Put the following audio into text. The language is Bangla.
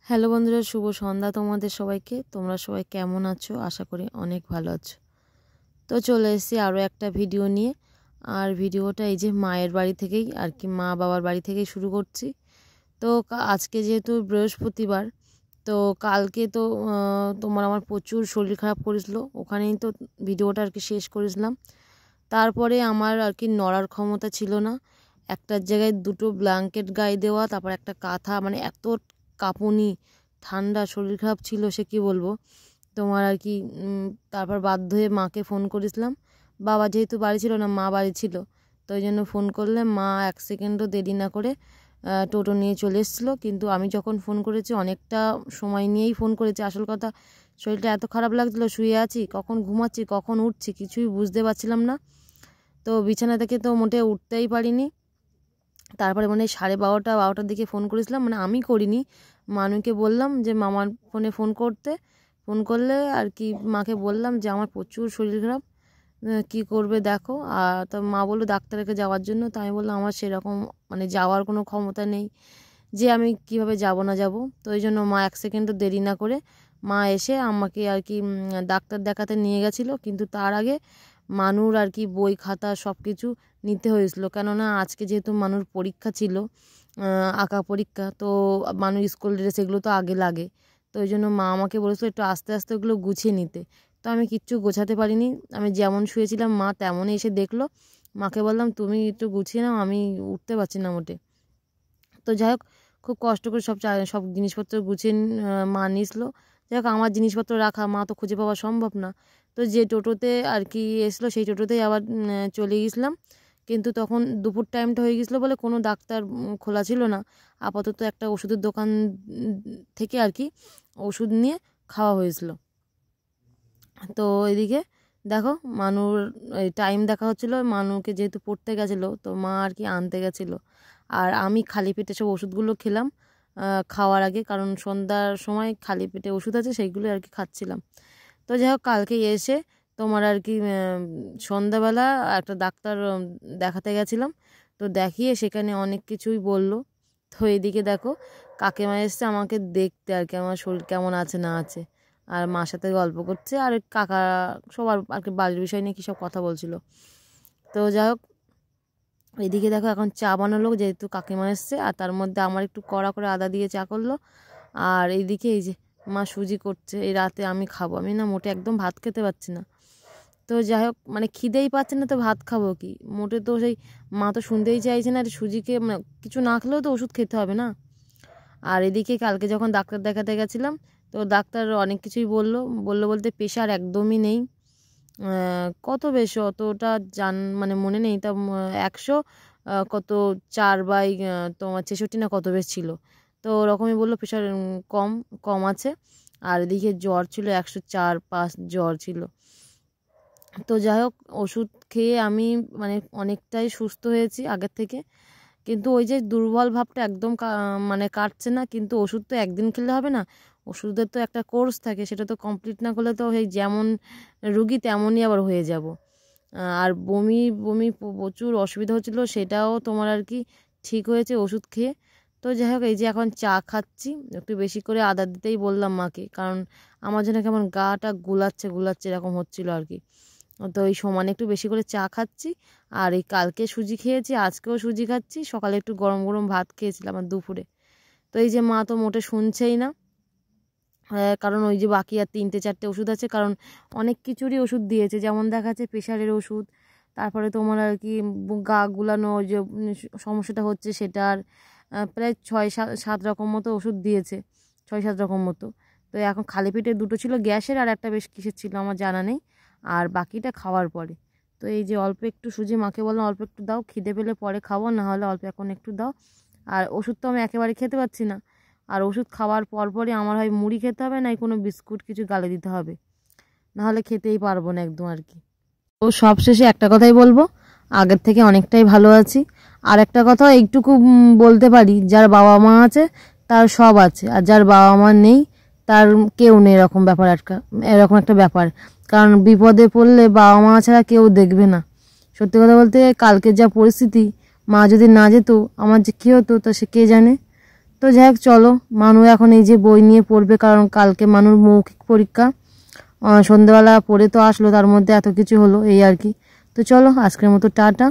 হ্যালো বন্ধুরা, শুভ সন্ধ্যা তোমাদের সবাইকে। তোমরা সবাই কেমন আছো? আশা করি অনেক ভালো আছো। তো চলে এসেছি আরও একটা ভিডিও নিয়ে। আর ভিডিওটা এই যে মায়ের বাড়ি থেকেই আর কি, মা বাবার বাড়ি থেকেই শুরু করছি। তো আজকে যেহেতু বৃহস্পতিবার, তো কালকে তো আমার প্রচুর শরীর খারাপ করেছিল, ওখানেই তো ভিডিওটা আর কি শেষ করেছিলাম। তারপরে আমার আর কি নড়ার ক্ষমতা ছিল না। একটার জায়গায় দুটো ব্ল্যাঙ্কেট গায়ে দেওয়া, তারপর একটা কাঁথা, মানে এত কাঁপুনি, ঠান্ডা, শরীর খারাপ ছিল সে কি বলবো তোমার আর কি। তারপর বাধ্য হয়ে মাকে ফোন করেছিলাম। বাবা যেহেতু বাড়ি ছিল না, মা বাড়ি ছিল, তো ওই জন্য ফোন করলে মা এক সেকেন্ডও দেরি না করে টোটো নিয়ে চলে এসেছিলো। কিন্তু আমি যখন ফোন করেছি অনেকটা সময় নিয়েই ফোন করেছি। আসল কথা, শরীরটা এত খারাপ লাগছিলো, শুয়ে আছি, কখন ঘুমাচ্ছি কখন উঠছি কিছুই বুঝতে পারছিলাম না। তো বিছানা থেকে তো মোটে উঠতেই পারিনি। তারপরে মানে 12:30-12টার দিকে ফোন করেছিলাম, মানে আমি করিনি, মানুকে বললাম যে মামার ফোনে ফোন করতে। ফোন করলে আর কি মাকে বললাম যে আমার প্রচুর শরীর খারাপ, কী করবে দেখো। আর তো মা বললো ডাক্তারকে যাওয়ার জন্য। তো আমি বললাম আমার সেরকম মানে যাওয়ার কোনো ক্ষমতা নেই, যে আমি কিভাবে যাব না যাব। তো ওই জন্য মা এক সেকেন্ডও দেরি না করে মা এসে আমাকে আর কি ডাক্তার দেখাতে নিয়ে গেছিলো। কিন্তু তার আগে মানুর আর কি বই খাতা সব কিছু নিতে হয়েছিল, কেননা আজকে যেহেতু মানুর পরীক্ষা ছিল, আঁকা পরীক্ষা, তো মানুষ স্কুল ড্রেস এগুলো তো আগে লাগে। তো ওই জন্য মা আমাকে বলেছিল একটু আস্তে আস্তে ওগুলো গুছিয়ে নিতে। তো আমি কিচ্ছু গোছাতে পারিনি, আমি যেমন শুয়েছিলাম মা তেমনই এসে দেখলো। মাকে বললাম তুমি একটু গুছিয়ে নাও, আমি উঠতে পারছি না মোটে। তো যাই হোক, খুব কষ্ট করে সব জিনিসপত্র গুছিয়ে মা নিয়েছিল। যাই হোক, আমার জিনিসপত্র রাখা, মা তো খুঁজে পাওয়া সম্ভব না। তো যে টোটোতে আর কি এসলো সেই টোটোতেই আবার চলে গেছিলাম। কিন্তু তখন দুপুর টাইমটা হয়ে গেছিলো বলে কোনো ডাক্তার খোলা ছিল না। আপাতত একটা ওষুধের দোকান থেকে আর কি ওষুধ নিয়ে খাওয়া হয়েছিল। তো এদিকে দেখো, মানুর এই টাইম দেখা হচ্ছিলো, মানুকে যেহেতু পড়তে গেছিলো তো মা আর কি আনতে গেছিলো। আর আমি খালি পেটে সব ওষুধগুলো খেলাম খাওয়ার আগে, কারণ সন্ধ্যার সময় খালি পেটে ওষুধ আছে সেইগুলো আর কি খাচ্ছিলাম। তো যাই হোক, কালকে এসে তোমার আর কি সন্ধ্যাবেলা একটা ডাক্তার দেখাতে গেছিলাম। তো দেখিয়ে সেখানে অনেক কিছুই বলল। তো এদিকে দেখো, কাকিমা এসছে আমাকে দেখতে আর কি, আমার শরীর কেমন আছে না আছে, আর মার সাথে গল্প করছে, আর কাকা সবার আর কি বাড়ির বিষয় নিয়ে কী সব কথা বলছিল। তো যাই হোক, এদিকে দেখো এখন চা বানালো, যেহেতু কাকিমা এসছে, আর তার মধ্যে আমার একটু কড়া করে আদা দিয়ে চা করলো। আর এইদিকে এই যে মা সুজি করছে, এই রাতে আমি খাবো, আমি না মোটে একদম ভাত খেতে পারছি না। তো যাই হোক, মানে খিদেই পাচ্ছে না, তো ভাত খাবো কি মোটে, তো সেই মা তো শুনতেই চাইছে না। আর সুজিকে মানে কিছু না খেলেও তো ওষুধ খেতে হবে না। আর এদিকে কালকে যখন ডাক্তার দেখাতে গেছিলাম, তো ডাক্তার অনেক কিছুই বললো বলতে প্রেশার একদমই নেই। কত বেশি অতটা মানে মনে নেই, তা 100 কত 4/, তোমার 66 না কত বেশ ছিল। তো ওরকমই বললো প্রেশার কম কম আছে। আর এদিকে জ্বর ছিল 104/5 জ্বর ছিল। তো যাই হোক, ওষুধ খেয়ে আমি মানে অনেকটাই সুস্থ হয়েছি আগের থেকে। কিন্তু ওই যে দুর্বল ভাবটা একদম মানে কাটছে না। কিন্তু ওষুধ তো একদিন খেলে হবে না, ওষুধের তো একটা কোর্স থাকে, সেটা তো কমপ্লিট না করলে তো সেই যেমন রুগী তেমনই আবার হয়ে যাব। আর বমি বমি প্রচুর অসুবিধা হচ্ছিলো, সেটাও তোমার আর কি ঠিক হয়েছে ওষুধ খেয়ে। তো যাই হোক, এই যে এখন চা খাচ্ছি, একটু বেশি করে আদা দিতেই বললাম মাকে, কারণ আমার জন্য কেমন গাটা গুলাচ্ছে এরকম হচ্ছিলো আর কি। তো এই সমানে একটু বেশি করে চা খাচ্ছি। আর এই কালকে সুজি খেয়েছি, আজকেও সুজি খাচ্ছি, সকালে একটু গরম গরম ভাত খেয়েছিলাম আর দুপুরে। তো এই যে মা তো মোটে শুনছেই না, কারণ ওই যে বাকি আর 3-4টে ওষুধ আছে, কারণ অনেক কিছুরই ওষুধ দিয়েছে, যেমন দেখা যাচ্ছে প্রেশারের ওষুধ, তারপরে তোমার আর কি গা গুলানো যে সমস্যাটা হচ্ছে সেটার প্রায় 6-7 রকম মতো ওষুধ দিয়েছে, 6-7 রকম মতো। তো এখন খালি পেটে দুটো ছিল গ্যাসের, আর একটা বেশ কিসের ছিল আমার জানা নেই, আর বাকিটা খাওয়ার পরে। তো এই যে অল্প একটু সুজি মাকে বললাম অল্প একটু দাও, খিদে পেলে পরে খাবো, না হলে অল্প এখন একটু দাও। আর ওষুধ তো আমি একেবারে খেতে পারছি না, আর ওষুধ খাওয়ার পরপরই আমার হয় মুড়ি খেতে হবে, নাই কোনো বিস্কুট কিছু গালে দিতে হবে, নাহলে খেতেই পারবো না একদম আর কি। তো সবশেষে একটা কথাই বলবো, আগের থেকে অনেকটাই ভালো আছি। আর একটা কথা এইটুকু বলতে পারি, যার বাবা মা আছে তার সব আছে, আর যার বাবা মা নেই তার কেউ নেই, এরকম একটা ব্যাপার। কারণ বিপদে পড়লে বাবা মা ছাড়া কেউ দেখবে না। সত্যি কথা বলতে কালকে যা পরিস্থিতি, মা যদি না যেত আমার যে কী হতো তা সে কে জানে। তো যাই হোক চলো, মানু এখন এই যে বই নিয়ে পড়বে, কারণ কালকে মানুর মৌখিক পরীক্ষা। সন্ধ্যাবেলা পড়ে তো আসলো, তার মধ্যে এত কিছু হলো এই আর কি। তো চলো আজকের মতো টাটা।